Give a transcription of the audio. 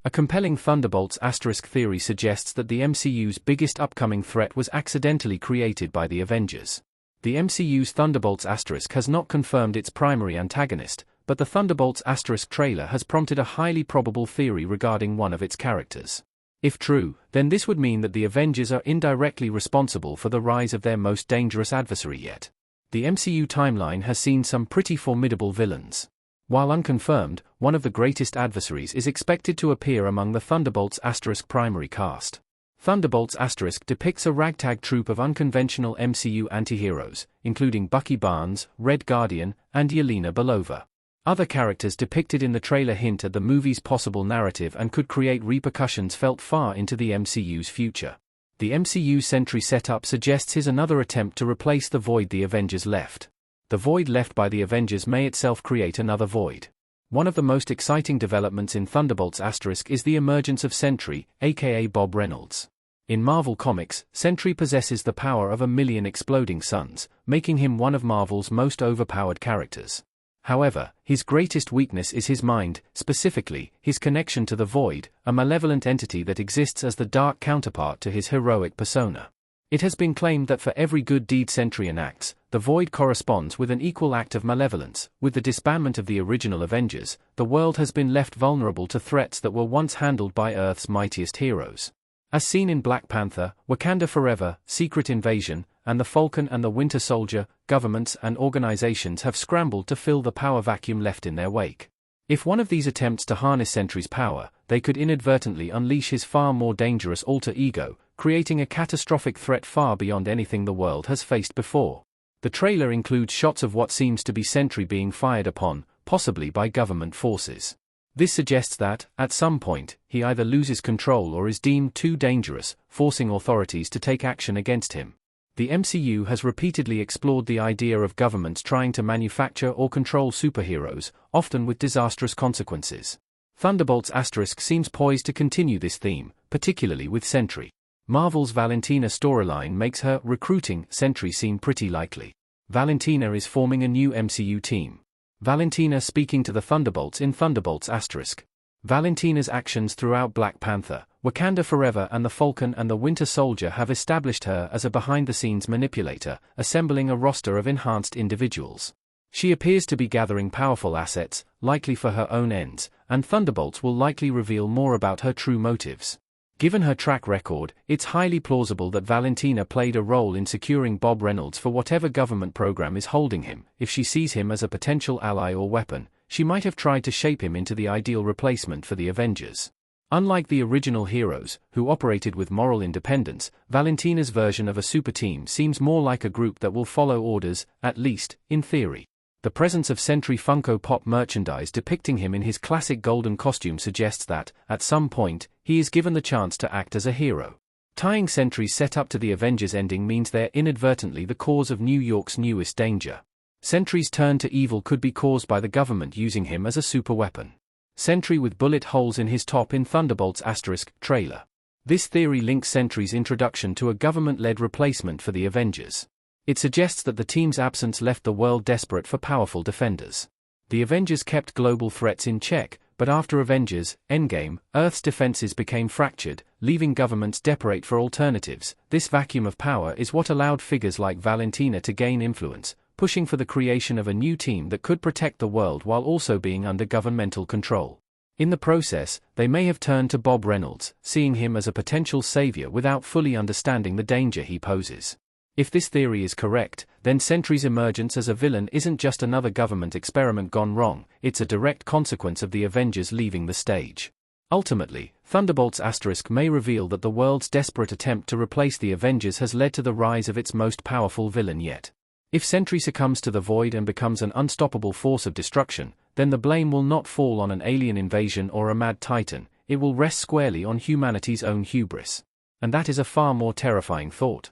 A compelling Thunderbolts asterisk theory suggests that the MCU's biggest upcoming threat was accidentally created by the Avengers. The MCU's Thunderbolts asterisk has not confirmed its primary antagonist, but the Thunderbolts asterisk trailer has prompted a highly probable theory regarding one of its characters. If true, then this would mean that the Avengers are indirectly responsible for the rise of their most dangerous adversary yet. The MCU timeline has seen some pretty formidable villains. While unconfirmed, one of the greatest adversaries is expected to appear among the Thunderbolts asterisk primary cast. Thunderbolts asterisk depicts a ragtag troupe of unconventional MCU anti-heroes, including Bucky Barnes, Red Guardian, and Yelena Belova. Other characters depicted in the trailer hint at the movie's possible narrative and could create repercussions felt far into the MCU's future. The MCU Sentry setup suggests his another attempt to replace the void the Avengers left. The void left by the Avengers may itself create another void. One of the most exciting developments in Thunderbolts asterisk is the emergence of Sentry, aka Bob Reynolds. In Marvel Comics, Sentry possesses the power of 1,000,000 exploding suns, making him one of Marvel's most overpowered characters. However, his greatest weakness is his mind, specifically, his connection to the Void, a malevolent entity that exists as the dark counterpart to his heroic persona. It has been claimed that for every good deed Sentry enacts, the Void corresponds with an equal act of malevolence. With the disbandment of the original Avengers, the world has been left vulnerable to threats that were once handled by Earth's mightiest heroes. As seen in Black Panther, Wakanda Forever, Secret Invasion, and The Falcon and the Winter Soldier, governments and organizations have scrambled to fill the power vacuum left in their wake. If one of these attempts to harness Sentry's power, they could inadvertently unleash his far more dangerous alter ego, creating a catastrophic threat far beyond anything the world has faced before. The trailer includes shots of what seems to be Sentry being fired upon, possibly by government forces. This suggests that, at some point, he either loses control or is deemed too dangerous, forcing authorities to take action against him. The MCU has repeatedly explored the idea of governments trying to manufacture or control superheroes, often with disastrous consequences. Thunderbolts asterisk seems poised to continue this theme, particularly with Sentry. Marvel's Valentina storyline makes her recruiting Sentry seem pretty likely. Valentina is forming a new MCU team. Valentina speaking to the Thunderbolts in Thunderbolts asterisk. Valentina's actions throughout Black Panther, Wakanda Forever and The Falcon and the Winter Soldier have established her as a behind-the-scenes manipulator, assembling a roster of enhanced individuals. She appears to be gathering powerful assets, likely for her own ends, and Thunderbolts will likely reveal more about her true motives. Given her track record, it's highly plausible that Valentina played a role in securing Bob Reynolds for whatever government program is holding him. If she sees him as a potential ally or weapon, she might have tried to shape him into the ideal replacement for the Avengers. Unlike the original heroes, who operated with moral independence, Valentina's version of a super team seems more like a group that will follow orders, at least, in theory. The presence of Sentry Funko Pop merchandise depicting him in his classic golden costume suggests that, at some point, he is given the chance to act as a hero. Tying Sentry's setup to the Avengers ending means they're inadvertently the cause of New York's newest danger. Sentry's turn to evil could be caused by the government using him as a superweapon. Sentry with bullet holes in his top in Thunderbolts asterisk trailer. This theory links Sentry's introduction to a government-led replacement for the Avengers. It suggests that the team's absence left the world desperate for powerful defenders. The Avengers kept global threats in check, but after Avengers Endgame, Earth's defenses became fractured, leaving governments desperate for alternatives. This vacuum of power is what allowed figures like Valentina to gain influence, pushing for the creation of a new team that could protect the world while also being under governmental control. In the process, they may have turned to Bob Reynolds, seeing him as a potential savior without fully understanding the danger he poses. If this theory is correct, then Sentry's emergence as a villain isn't just another government experiment gone wrong, it's a direct consequence of the Avengers leaving the stage. Ultimately, Thunderbolts asterisk may reveal that the world's desperate attempt to replace the Avengers has led to the rise of its most powerful villain yet. If Sentry succumbs to the Void and becomes an unstoppable force of destruction, then the blame will not fall on an alien invasion or a mad titan, it will rest squarely on humanity's own hubris. And that is a far more terrifying thought.